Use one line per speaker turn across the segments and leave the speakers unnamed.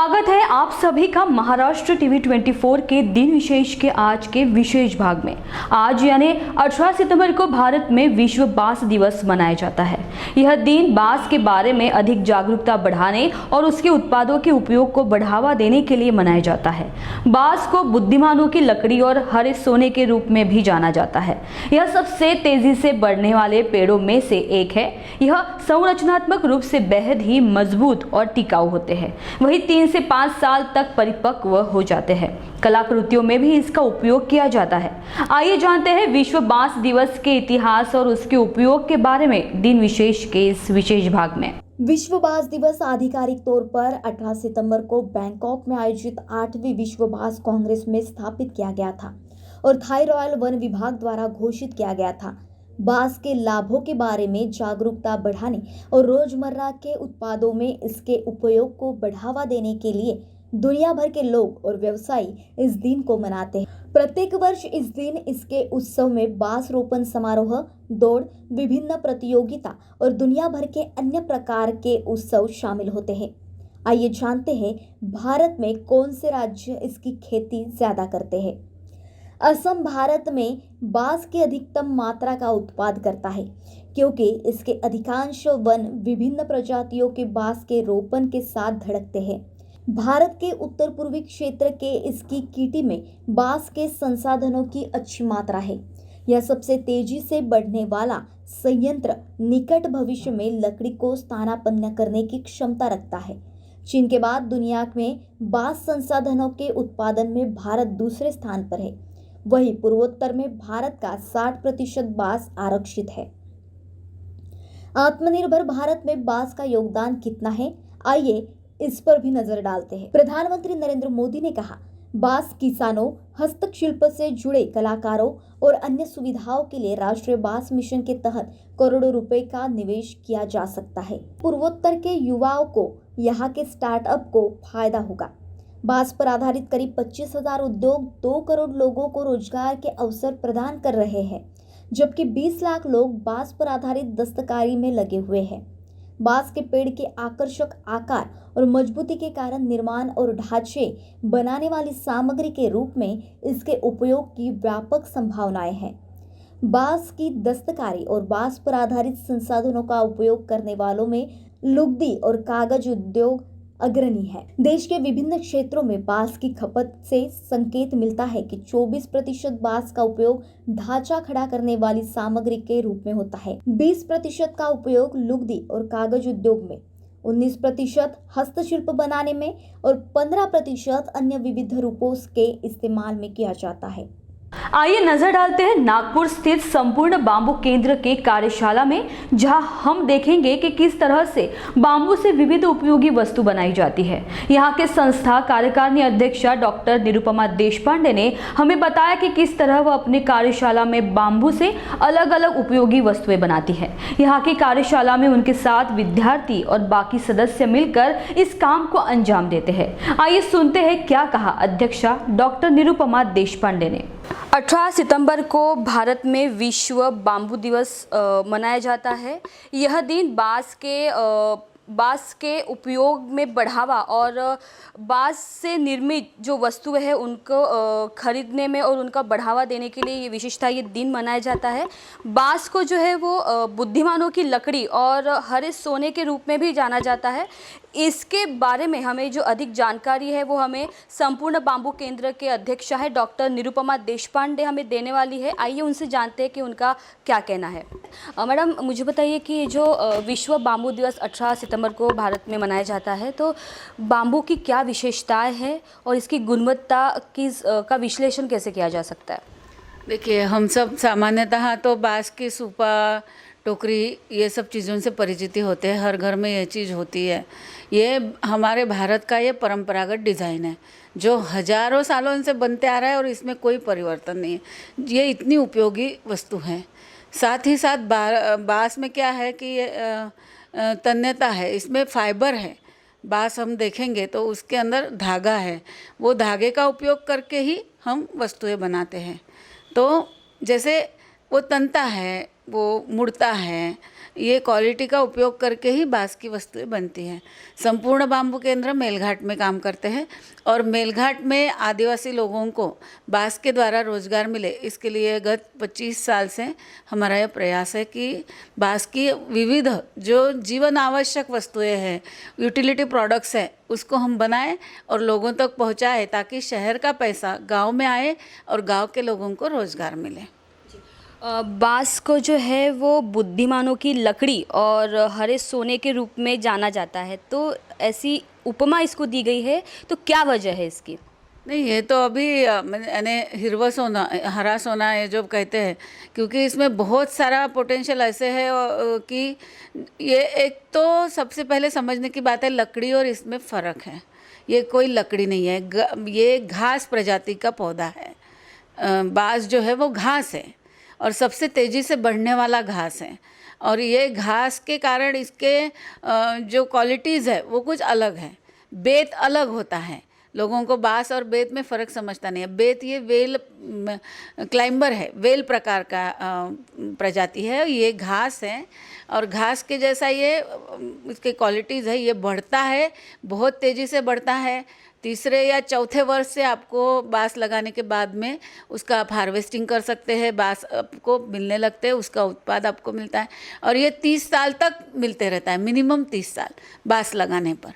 स्वागत है आप सभी का महाराष्ट्र टीवी 24 के दिन विशेष के आज के विशेष भाग में। आज यानी 18 सितंबर को भारत में विश्व बांस दिवस मनाया जाता है। यह दिन बांस के बारे में अधिक जागरूकता बढ़ाने और उसके उत्पादों के उपयोग को बढ़ावा देने के लिए मनाया जाता है। बांस को बुद्धिमानों की लकड़ी और हरे सोने के रूप में भी जाना जाता है। यह सबसे तेजी से बढ़ने वाले पेड़ों में से एक है। यह संरचनात्मक रूप से बेहद ही मजबूत और टिकाऊ होते हैं। वही 3 से 5 साल तक परिपक्व हो जाते हैं। कलाकृतियों में भी इसका उपयोग किया जाता है। आइए जानते हैं विश्व बांस दिवस के इतिहास और उसके उपयोग के बारे में दिन विशेष के इस विशेष भाग में।
विश्व बांस दिवस आधिकारिक तौर पर 18 सितंबर को बैंकॉक में आयोजित 8वीं विश्व बांस कांग्रेस में स्थापित किया गया था और थाई रॉयल वन विभाग द्वारा घोषित किया गया था। बांस के लाभों के बारे में जागरूकता बढ़ाने और रोजमर्रा के उत्पादों में इसके उपयोग को बढ़ावा देने के लिए दुनिया भर के लोग और व्यवसायी इस दिन को मनाते हैं। प्रत्येक वर्ष इस दिन इसके उत्सव में बांस रोपण समारोह, दौड़, विभिन्न प्रतियोगिता और दुनिया भर के अन्य प्रकार के उत्सव शामिल होते हैं। आइए जानते हैं भारत में कौन से राज्य इसकी खेती ज्यादा करते हैं। असम भारत में बांस की अधिकतम मात्रा का उत्पादन करता है क्योंकि इसके अधिकांश वन विभिन्न प्रजातियों के बांस के रोपण के साथ धड़कते हैं। भारत के उत्तर पूर्वी क्षेत्र के इसकी कीटी में बांस के संसाधनों की अच्छी मात्रा है। यह सबसे तेजी से बढ़ने वाला संयंत्र निकट भविष्य में लकड़ी को स्थानापन्न करने की क्षमता रखता है। चीन के बाद दुनिया में बांस संसाधनों के उत्पादन में भारत दूसरे स्थान पर है। वहीं पूर्वोत्तर में भारत का 60% बांस आरक्षित है। आत्मनिर्भर भारत में बांस का योगदान कितना है, आइए इस पर भी नजर डालते हैं। प्रधानमंत्री नरेंद्र मोदी ने कहा, बांस किसानों, हस्तशिल्प से जुड़े कलाकारों और अन्य सुविधाओं के लिए राष्ट्रीय बांस मिशन के तहत करोड़ों रुपए का निवेश किया जा सकता है। पूर्वोत्तर के युवाओं को यहाँ के स्टार्टअप को फायदा होगा। बांस पर आधारित करीब 25,000 उद्योग 2 करोड़ लोगों को रोजगार के अवसर प्रदान कर रहे हैं, जबकि 20 लाख लोग बांस पर आधारित दस्तकारी में लगे हुए हैं। बांस के पेड़ के आकर्षक आकार और मजबूती के कारण निर्माण और ढांचे बनाने वाली सामग्री के रूप में इसके उपयोग की व्यापक संभावनाएं हैं। बांस की दस्तकारी और बांस पर आधारित संसाधनों का उपयोग करने वालों में लुगदी और कागज उद्योग अग्रणी है। देश के विभिन्न क्षेत्रों में बांस की खपत से संकेत मिलता है कि 24% बांस का उपयोग ढांचा खड़ा करने वाली सामग्री के रूप में होता है, 20% का उपयोग लुगदी और कागज उद्योग में, 19% हस्तशिल्प बनाने में और 15% अन्य विविध रूपों के इस्तेमाल में किया जाता है।
आइए नजर डालते हैं नागपुर स्थित संपूर्ण बांबू केंद्र के कार्यशाला में, जहां हम देखेंगे कि किस तरह से बांबू से विविध उपयोगी वस्तु बनाई जाती है। यहां के संस्था कार्यकारिणी अध्यक्षा डॉक्टर निरुपमा देशपांडे ने हमें बताया कि किस तरह वह अपने कार्यशाला में बांबू से अलग अलग उपयोगी वस्तुएं बनाती है। यहाँ की कार्यशाला में उनके साथ विद्यार्थी और बाकी सदस्य मिलकर इस काम को अंजाम देते हैं। आइए सुनते हैं क्या कहा अध्यक्षा डॉक्टर निरुपमा देशपांडे ने। 18 सितंबर को भारत में विश्व बांबू दिवस मनाया जाता है। यह दिन बांस के उपयोग में बढ़ावा और बांस से निर्मित जो वस्तुएं हैं उनको खरीदने में और उनका बढ़ावा देने के लिए ये विशेषता ये दिन मनाया जाता है। बांस को जो है वो बुद्धिमानों की लकड़ी और हरे सोने के रूप में भी जाना जाता है। इसके बारे में हमें जो अधिक जानकारी है वो हमें संपूर्ण बांबू केंद्र के अध्यक्षा है डॉक्टर निरुपमा देशपांडे हमें देने वाली है। आइए उनसे जानते हैं कि उनका क्या कहना है। मैडम, मुझे बताइए कि जो विश्व बांबू दिवस 18 सितंबर को भारत में मनाया जाता है, तो बांबू की क्या विशेषताएं हैं और इसकी गुणवत्ता का विश्लेषण कैसे किया जा सकता है?
देखिए, हम सब सामान्यतः तो बांस की सूपा, टोकरी, ये सब चीज़ों से परिचित होते हैं। हर घर में ये चीज़ होती है। ये हमारे भारत का ये परंपरागत डिज़ाइन है जो हजारों सालों से बनते आ रहा है और इसमें कोई परिवर्तन नहीं है। ये इतनी उपयोगी वस्तु है। साथ ही साथ बांस में क्या है कि ये तन्यता है, इसमें फाइबर है। बांस हम देखेंगे तो उसके अंदर धागा है, वो धागे का उपयोग करके ही हम वस्तुएं बनाते हैं। तो जैसे वो तनता है, वो मुड़ता है। ये क्वालिटी का उपयोग करके ही बांस की वस्तुएं बनती हैं। संपूर्ण बाम्बू केंद्र मेलघाट में काम करते हैं और मेलघाट में आदिवासी लोगों को बांस के द्वारा रोजगार मिले, इसके लिए गत 25 साल से हमारा यह प्रयास है कि बांस की विविध जो जीवन आवश्यक वस्तुएं हैं, यूटिलिटी प्रोडक्ट्स हैं, उसको हम बनाएं और लोगों तक पहुंचाएं ताकि शहर का पैसा गांव में आए और गांव के लोगों को रोजगार मिले।
बांस को जो है वो बुद्धिमानों की लकड़ी और हरे सोने के रूप में जाना जाता है, तो ऐसी उपमा इसको दी गई है, तो क्या वजह है इसकी?
नहीं, ये तो अभी मैंने हिरवा सोना, हरा सोना ये जो कहते हैं, क्योंकि इसमें बहुत सारा पोटेंशियल ऐसे है कि ये एक तो सबसे पहले समझने की बात है, लकड़ी और इसमें फ़र्क है। ये कोई लकड़ी नहीं है, ये घास प्रजाति का पौधा है। बांस जो है वो घास है और सबसे तेज़ी से बढ़ने वाला घास है, और ये घास के कारण इसके जो क्वालिटीज़ है वो कुछ अलग है। बेत अलग होता है, लोगों को बांस और बेत में फ़र्क समझता नहीं है। बेत ये वेल क्लाइंबर है, वेल प्रकार का प्रजाति है। ये घास है और घास के जैसा ये इसके क्वालिटीज़ है। ये बढ़ता है, बहुत तेज़ी से बढ़ता है। तीसरे या चौथे वर्ष से आपको बांस लगाने के बाद में उसका आप हार्वेस्टिंग कर सकते हैं, बांस आपको मिलने लगते हैं, उसका उत्पाद आपको मिलता है और ये 30 साल तक मिलते रहता है, मिनिमम 30 साल बांस लगाने पर।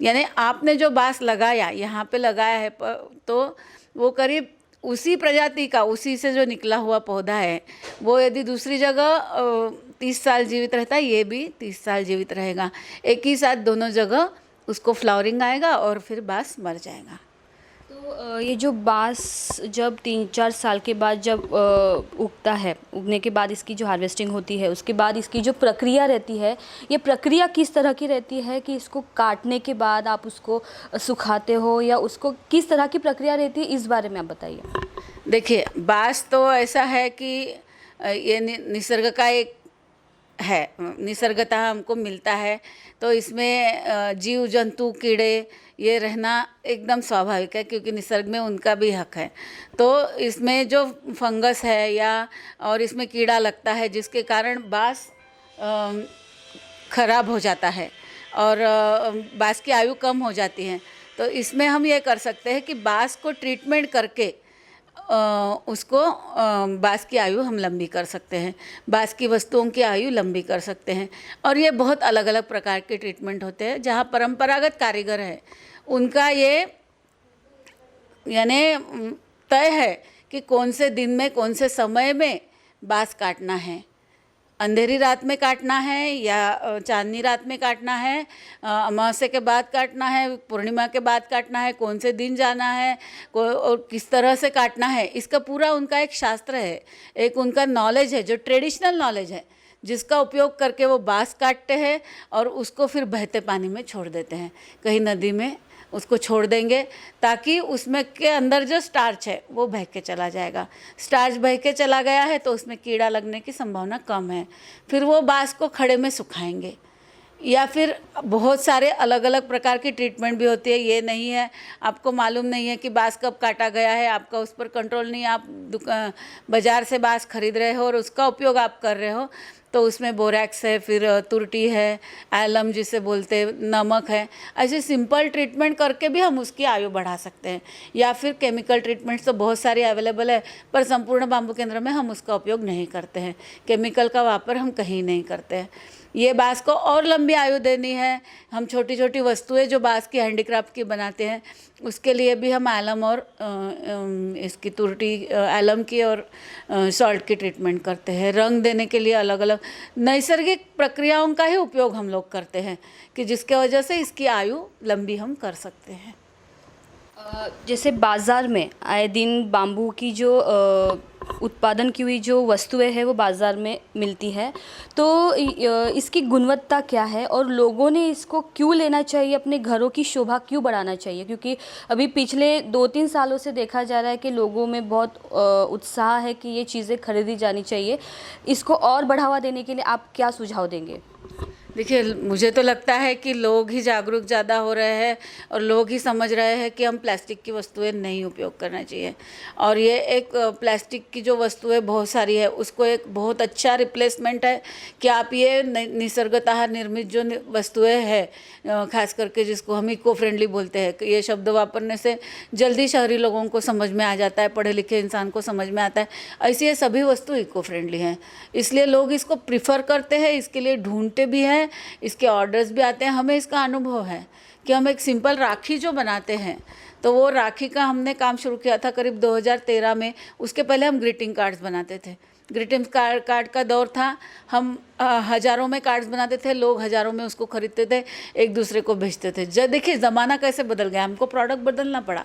यानी आपने जो बांस लगाया, यहाँ पे लगाया है, तो वो करीब उसी प्रजाति का, उसी से जो निकला हुआ पौधा है, वो यदि दूसरी जगह 30 साल जीवित रहता है, ये भी 30 साल जीवित रहेगा। एक ही साथ दोनों जगह उसको फ्लावरिंग आएगा और फिर बांस मर जाएगा।
तो ये जो बांस जब 3-4 साल के बाद जब उगता है, उगने के बाद इसकी जो हार्वेस्टिंग होती है, उसके बाद इसकी जो प्रक्रिया रहती है, ये प्रक्रिया किस तरह की रहती है कि इसको काटने के बाद आप उसको सुखाते हो, या उसको किस तरह की प्रक्रिया रहती है, इस बारे में आप बताइए।
देखिए, बांस तो ऐसा है कि ये निसर्ग का एक है, निसर्गतः हमको मिलता है, तो इसमें जीव जंतु कीड़े ये रहना एकदम स्वाभाविक है, क्योंकि निसर्ग में उनका भी हक है। तो इसमें जो फंगस है या और इसमें कीड़ा लगता है, जिसके कारण बांस खराब हो जाता है और बांस की आयु कम हो जाती है। तो इसमें हम ये कर सकते हैं कि बांस को ट्रीटमेंट करके उसको बांस की आयु हम लंबी कर सकते हैं, बांस की वस्तुओं की आयु लंबी कर सकते हैं। और ये बहुत अलग अलग प्रकार के ट्रीटमेंट होते हैं। जहाँ परंपरागत कारीगर है, उनका ये यानी तय है कि कौन से दिन में, कौन से समय में बांस काटना है। अंधेरी रात में काटना है या चांदनी रात में काटना है, अमावस्या के बाद काटना है, पूर्णिमा के बाद काटना है, कौन से दिन जाना है और किस तरह से काटना है, इसका पूरा उनका एक शास्त्र है, एक उनका नॉलेज है, जो ट्रेडिशनल नॉलेज है, जिसका उपयोग करके वो बांस काटते हैं और उसको फिर बहते पानी में छोड़ देते हैं। कहीं नदी में उसको छोड़ देंगे ताकि उसमें के अंदर जो स्टार्च है वो बह के चला जाएगा। स्टार्च बह के चला गया है तो उसमें कीड़ा लगने की संभावना कम है। फिर वो बांस को खड़े में सुखाएंगे, या फिर बहुत सारे अलग अलग प्रकार की ट्रीटमेंट भी होती है। ये नहीं है, आपको मालूम नहीं है कि बांस कब काटा गया है, आपका उस पर कंट्रोल नहीं, आप बाज़ार से बांस खरीद रहे हो और उसका उपयोग आप कर रहे हो, तो उसमें बोरैक्स है, फिर तुरटी है, एलम जिसे बोलते, नमक है। ऐसे सिंपल ट्रीटमेंट करके भी हम उसकी आयु बढ़ा सकते हैं, या फिर केमिकल ट्रीटमेंट्स तो बहुत सारी अवेलेबल है, पर संपूर्ण बाम्बू केंद्र में हम उसका उपयोग नहीं करते हैं। केमिकल का वापर हम कहीं नहीं करते हैं। ये बांस को और लंबी आयु देनी है, हम छोटी छोटी वस्तुएं जो बांस की हैंडीक्राफ्ट की बनाते हैं, उसके लिए भी हम एलम और इसकी तुरटी, एलम की और सॉल्ट की ट्रीटमेंट करते हैं। रंग देने के लिए अलग अलग नैसर्गिक प्रक्रियाओं का ही उपयोग हम लोग करते हैं, कि जिसके वजह से इसकी आयु लंबी हम कर सकते हैं।
जैसे बाज़ार में आए दिन बाम्बू की जो उत्पादन की हुई जो वस्तुएं हैं वो बाज़ार में मिलती है, तो इसकी गुणवत्ता क्या है और लोगों ने इसको क्यों लेना चाहिए, अपने घरों की शोभा क्यों बढ़ाना चाहिए? क्योंकि अभी पिछले 2-3 सालों से देखा जा रहा है कि लोगों में बहुत उत्साह है कि ये चीज़ें खरीदी जानी चाहिए। इसको और बढ़ावा देने के लिए आप क्या सुझाव देंगे?
देखिए, मुझे तो लगता है कि लोग ही जागरूक ज़्यादा हो रहे हैं और लोग ही समझ रहे हैं कि हम प्लास्टिक की वस्तुएं नहीं उपयोग करना चाहिए। और ये एक प्लास्टिक की जो वस्तुएं बहुत सारी है, उसको एक बहुत अच्छा रिप्लेसमेंट है कि आप ये निसर्गतः निर्मित जो वस्तुएं हैं, खास करके जिसको हम इको फ्रेंडली बोलते हैं, ये शब्द वापरने से जल्दी शहरी लोगों को समझ में आ जाता है, पढ़े लिखे इंसान को समझ में आता है। ऐसी ये सभी वस्तु इको फ्रेंडली हैं, इसलिए लोग इसको प्रिफर करते हैं, इसके लिए ढूंढते भी हैं, इसके ऑर्डर्स भी आते हैं। हमें इसका अनुभव है कि हम एक सिंपल राखी जो बनाते हैं, तो वो राखी का हमने काम शुरू किया था करीब 2013 में। उसके पहले हम ग्रीटिंग कार्ड्स बनाते थे, ग्रीटिंग कार्ड का दौर था। हम हज़ारों में कार्ड्स बनाते थे, लोग हज़ारों में उसको खरीदते थे, एक दूसरे को भेजते थे। जब देखिए ज़माना कैसे बदल गया, हमको प्रोडक्ट बदलना पड़ा।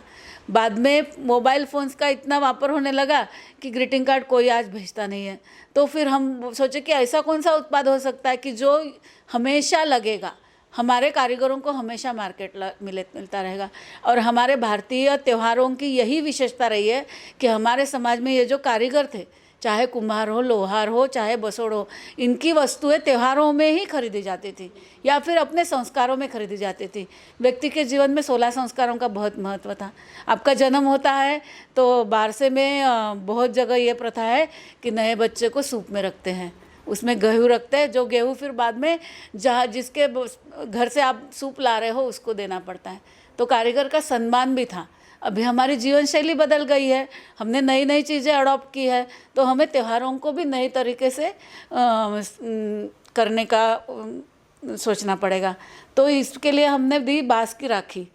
बाद में मोबाइल फ़ोन्स का इतना वापर होने लगा कि ग्रीटिंग कार्ड कोई आज भेजता नहीं है। तो फिर हम सोचे कि ऐसा कौन सा उत्पाद हो सकता है कि जो हमेशा लगेगा, हमारे कारीगरों को हमेशा मार्केट मिलता रहेगा। और हमारे भारतीय त्योहारों की यही विशेषता रही है कि हमारे समाज में ये जो कारीगर थे, चाहे कुम्हार हो, लोहार हो, चाहे बसोड़ हो, इनकी वस्तुएं त्योहारों में ही खरीदी जाती थी या फिर अपने संस्कारों में खरीदी जाती थी। व्यक्ति के जीवन में 16 संस्कारों का बहुत महत्व था। आपका जन्म होता है तो बारसे में बहुत जगह ये प्रथा है कि नए बच्चे को सूप में रखते हैं, उसमें गेहूँ रखते हैं, जो गेहूँ फिर बाद में जहाँ जिसके घर से आप सूप ला रहे हो उसको देना पड़ता है। तो कारीगर का सम्मान भी था। अभी हमारी जीवन शैली बदल गई है, हमने नई नई चीज़ें अडॉप्ट की है, तो हमें त्योहारों को भी नए तरीके से करने का सोचना पड़ेगा। तो इसके लिए हमने दी बांस की राखी।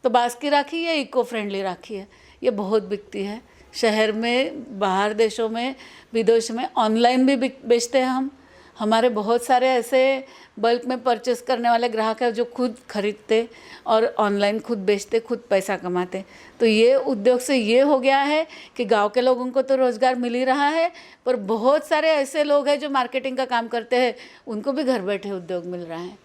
तो बांस की राखी ये इको फ्रेंडली राखी है, ये बहुत बिकती है शहर में, बाहर देशों में, विदेश में ऑनलाइन भी बेचते हैं हम। हमारे बहुत सारे ऐसे बल्क में परचेस करने वाले ग्राहक हैं जो खुद खरीदते और ऑनलाइन खुद बेचते, खुद पैसा कमाते। तो ये उद्योग से ये हो गया है कि गांव के लोगों को तो रोज़गार मिल ही रहा है, पर बहुत सारे ऐसे लोग हैं जो मार्केटिंग का काम करते हैं, उनको भी घर बैठे उद्योग मिल रहा है।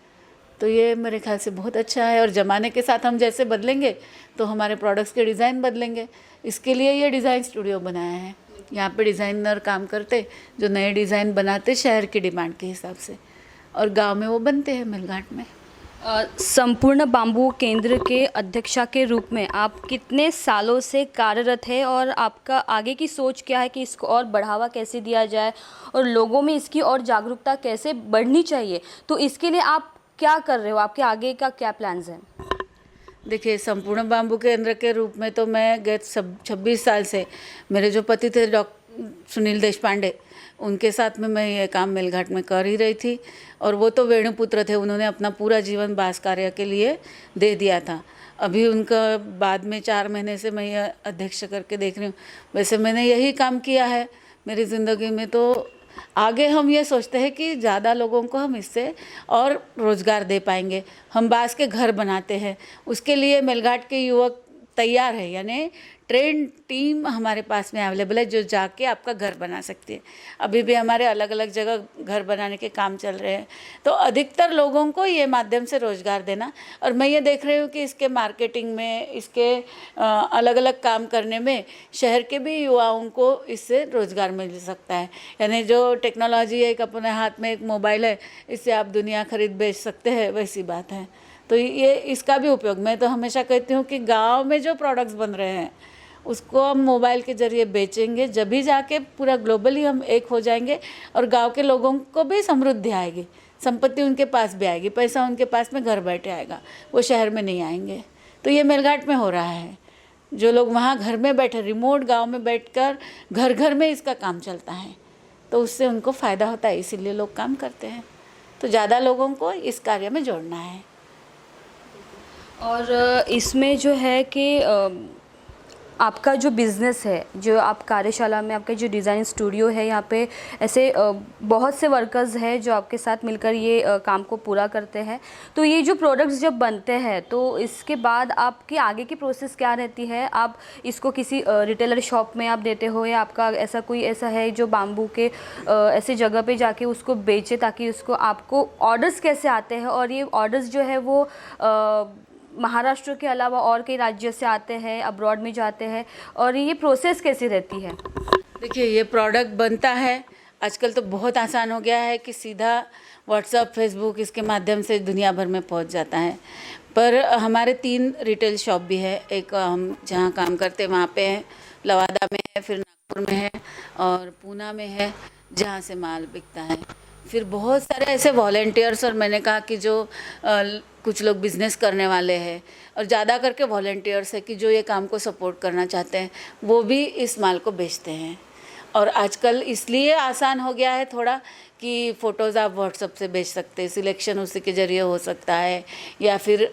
तो ये मेरे ख्याल से बहुत अच्छा है। और ज़माने के साथ हम जैसे बदलेंगे तो हमारे प्रोडक्ट्स के डिज़ाइन बदलेंगे। इसके लिए ये डिज़ाइन स्टूडियो बनाया है। यहाँ पे डिज़ाइनर काम करते, जो नए डिज़ाइन बनाते शहर की डिमांड के हिसाब से, और गांव में वो बनते हैं मेलघाट में।
संपूर्ण बाम्बू केंद्र के अध्यक्षा के रूप में आप कितने सालों से कार्यरत है और आपका आगे की सोच क्या है कि इसको और बढ़ावा कैसे दिया जाए और लोगों में इसकी और जागरूकता कैसे बढ़नी चाहिए? तो इसके लिए आप क्या कर रहे हो, आपके आगे का क्या प्लान्स हैं?
देखिए, संपूर्ण बाम्बू केंद्र के रूप में तो मैं गत 26 साल से, मेरे जो पति थे डॉक्टर सुनील देशपांडे, उनके साथ में मैं ये काम मेलघाट में कर ही रही थी। और वो तो वेणुपुत्र थे, उन्होंने अपना पूरा जीवन बांस कार्य के लिए दे दिया था। अभी उनका बाद में 4 महीने से मैं ये अध्यक्ष करके देख रही हूँ। वैसे मैंने यही काम किया है मेरी ज़िंदगी में। तो आगे हम ये सोचते हैं कि ज़्यादा लोगों को हम इससे और रोज़गार दे पाएंगे। हम बांस के घर बनाते हैं, उसके लिए मेलघाट के युवक तैयार है, यानी ट्रेन टीम हमारे पास में अवेलेबल है जो जाके आपका घर बना सकती है। अभी भी हमारे अलग अलग जगह घर बनाने के काम चल रहे हैं। तो अधिकतर लोगों को ये माध्यम से रोज़गार देना, और मैं ये देख रही हूँ कि इसके मार्केटिंग में, इसके अलग अलग काम करने में शहर के भी युवाओं को इससे रोज़गार मिल सकता है। यानी जो टेक्नोलॉजी है, एक अपने हाथ में एक मोबाइल है, इससे आप दुनिया खरीद बेच सकते हैं, वैसी बात है। तो ये इसका भी उपयोग, मैं तो हमेशा कहती हूँ कि गांव में जो प्रोडक्ट्स बन रहे हैं उसको हम मोबाइल के ज़रिए बेचेंगे, जब भी जाके पूरा ग्लोबली हम एक हो जाएंगे और गांव के लोगों को भी समृद्धि आएगी, संपत्ति उनके पास भी आएगी, पैसा उनके पास में घर बैठे आएगा, वो शहर में नहीं आएंगे। तो ये मेलघाट में हो रहा है। जो लोग वहाँ घर में बैठे, रिमोट गाँव में बैठकर घर घर में इसका काम चलता है, तो उससे उनको फ़ायदा होता है, इसीलिए लोग काम करते हैं। तो ज़्यादा लोगों को इस कार्य में जोड़ना है।
और इसमें जो है कि आपका जो बिज़नेस है, जो आप कार्यशाला में, आपका जो डिज़ाइन स्टूडियो है, यहाँ पे ऐसे बहुत से वर्कर्स हैं जो आपके साथ मिलकर ये काम को पूरा करते हैं। तो ये जो प्रोडक्ट्स जब बनते हैं तो इसके बाद आपकी आगे की प्रोसेस क्या रहती है? आप इसको किसी रिटेलर शॉप में आप देते हो, या आपका ऐसा कोई ऐसा है जो बाम्बू के ऐसे जगह पे जाके उसको बेचे, ताकि उसको आपको ऑर्डर्स कैसे आते हैं? और ये ऑर्डर्स जो है वो महाराष्ट्र के अलावा और कई राज्यों से आते हैं, अब्रॉड में जाते हैं, और ये प्रोसेस कैसी रहती है?
देखिए, ये प्रोडक्ट बनता है, आजकल तो बहुत आसान हो गया है कि सीधा व्हाट्सअप फेसबुक इसके माध्यम से दुनिया भर में पहुंच जाता है। पर हमारे 3 रिटेल शॉप भी है। एक हम जहाँ काम करते हैं वहाँ पे है, लवादा में है, फिर नागपुर में है और पूना में है जहाँ से माल बिकता है। फिर बहुत सारे ऐसे वॉलेंटियर्स, और मैंने कहा कि जो कुछ लोग बिज़नेस करने वाले हैं और ज़्यादा करके वॉलेंटियर्स है कि जो ये काम को सपोर्ट करना चाहते हैं वो भी इस माल को बेचते हैं। और आजकल इसलिए आसान हो गया है थोड़ा कि फ़ोटोज़ आप व्हाट्सएप से भेज सकते हैं, सिलेक्शन उसी के ज़रिए हो सकता है, या फिर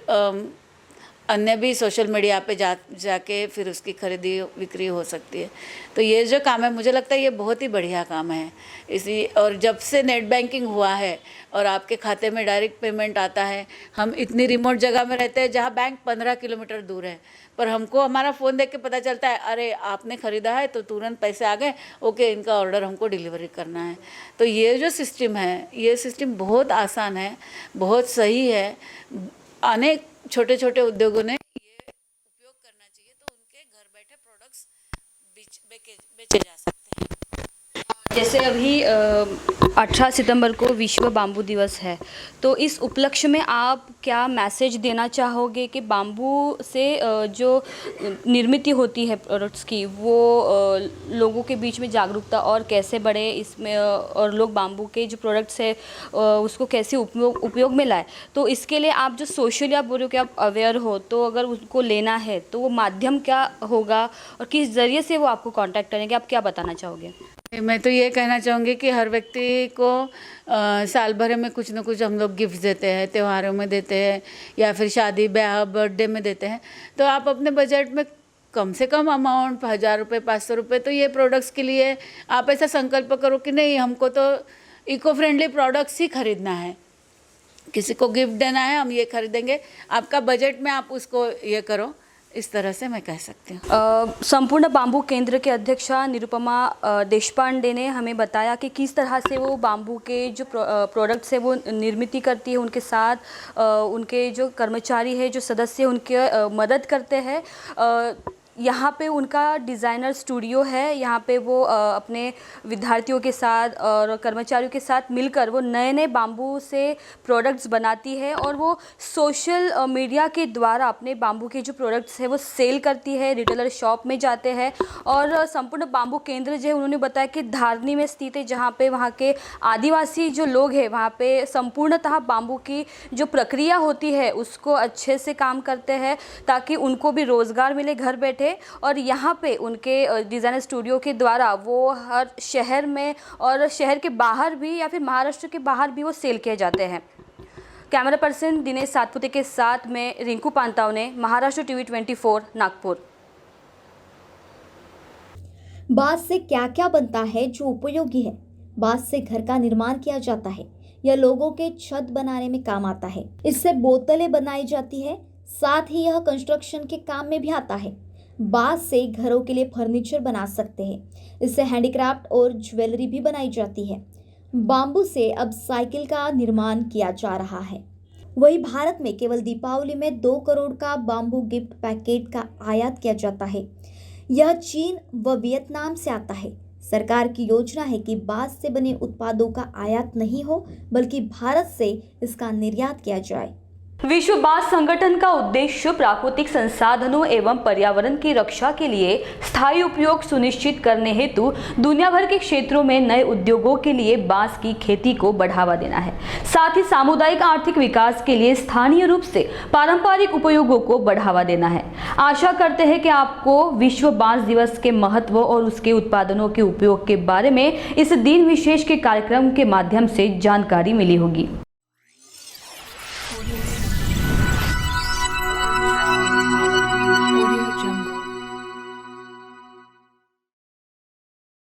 अन्य भी सोशल मीडिया पे जाके फिर उसकी खरीदी बिक्री हो सकती है। तो ये जो काम है मुझे लगता है ये बहुत ही बढ़िया काम है। और जब से नेट बैंकिंग हुआ है और आपके खाते में डायरेक्ट पेमेंट आता है, हम इतनी रिमोट जगह में रहते हैं जहाँ बैंक 15 किलोमीटर दूर है, पर हमको हमारा फ़ोन देख के पता चलता है अरे आपने ख़रीदा है तो तुरंत पैसे आ गए, ओके इनका ऑर्डर हमको डिलीवरी करना है। तो ये जो सिस्टम है ये सिस्टम बहुत आसान है, बहुत सही है। अनेक छोटे छोटे उद्योगों ने ये उपयोग करना चाहिए, तो उनके घर बैठे प्रोडक्ट्स बेचे जा सकते हैं।
जैसे अभी 18 सितंबर को विश्व बाम्बू दिवस है, तो इस उपलक्ष्य में आप क्या मैसेज देना चाहोगे कि बाम्बू से जो निर्मित होती है प्रोडक्ट्स की वो लोगों के बीच में जागरूकता और कैसे बढ़े इसमें, और लोग बाम्बू के जो प्रोडक्ट्स है उसको कैसे उपयोग में लाए। तो इसके लिए आप जो सोशली आप बोल रहे हो कि आप अवेयर हो, तो अगर उसको लेना है तो वो माध्यम क्या होगा और किस ज़रिए से वो आपको कांटेक्ट करेंगे, आप क्या बताना चाहोगे?
मैं तो ये कहना चाहूँगी कि हर व्यक्ति को साल भर में कुछ न कुछ हम लोग गिफ्ट देते हैं, त्योहारों में देते हैं या फिर शादी ब्याह बर्थडे में देते हैं। तो आप अपने बजट में कम से कम अमाउंट 1000 रुपये 500 रुपये, तो ये प्रोडक्ट्स के लिए आप ऐसा संकल्प करो कि नहीं हमको तो इको फ्रेंडली प्रोडक्ट्स ही खरीदना है, किसी को गिफ्ट देना है हम ये खरीदेंगे। आपका बजट में आप उसको ये करो, इस तरह से मैं कह सकती हूँ।
संपूर्ण बाम्बू केंद्र के अध्यक्षा निरुपमा देशपांडे ने हमें बताया कि किस तरह से वो बाम्बू के जो प्रोडक्ट्स है वो निर्मित करती है, उनके साथ उनके जो कर्मचारी है, जो सदस्य उनके मदद करते हैं। यहाँ पे उनका डिज़ाइनर स्टूडियो है, यहाँ पे वो अपने विद्यार्थियों के साथ और कर्मचारियों के साथ मिलकर वो नए नए बाम्बू से प्रोडक्ट्स बनाती है और वो सोशल मीडिया के द्वारा अपने बाम्बू के जो प्रोडक्ट्स है वो सेल करती है, रिटेलर शॉप में जाते हैं। और संपूर्ण बाम्बू केंद्र जो है उन्होंने बताया कि धारनी में स्थित है, जहाँ पे वहाँ के आदिवासी जो लोग हैं वहाँ पे संपूर्णतः बाम्बू की जो प्रक्रिया होती है उसको अच्छे से काम करते हैं ताकि उनको भी रोज़गार मिले घर बैठे। और यहाँ पे उनके डिज़ाइनर स्टूडियो के द्वारा वो हर शहर में और शहर के बाहर भी या फिर महाराष्ट्र के बाहर भी वो सेल किए जाते हैं। कैमरा पर्सन दिनेश सातपुते के साथ में रिंकू पांतावने, महाराष्ट्र टीवी 24 नागपुर।
बांस से क्या क्या बनता है जो उपयोगी है? बांस से घर का निर्माण किया जाता है, यह लोगों के छत बनाने में काम आता है। इससे बोतलें बनाई जाती है, साथ ही यह कंस्ट्रक्शन के काम में भी आता है। बांस से घरों के लिए फर्नीचर बना सकते हैं, इससे हैंडीक्राफ्ट और ज्वेलरी भी बनाई जाती है। बाम्बू से अब साइकिल का निर्माण किया जा रहा है। वही भारत में केवल दीपावली में 2 करोड़ का बाम्बू गिफ्ट पैकेट का आयात किया जाता है। यह चीन व वियतनाम से आता है। सरकार की योजना है कि बांस से बने उत्पादों का आयात नहीं हो बल्कि भारत से इसका निर्यात किया जाए।
विश्व बांस संगठन का उद्देश्य प्राकृतिक संसाधनों एवं पर्यावरण की रक्षा के लिए स्थायी उपयोग सुनिश्चित करने हेतु दुनिया भर के क्षेत्रों में नए उद्योगों के लिए बांस की खेती को बढ़ावा देना है। साथ ही सामुदायिक आर्थिक विकास के लिए स्थानीय रूप से पारंपरिक उपयोगों को बढ़ावा देना है। आशा करते हैं कि आपको विश्व बांस दिवस के महत्व और उसके उत्पादनों के उपयोग के बारे में इस दिन विशेष के कार्यक्रम के माध्यम से जानकारी मिली होगी।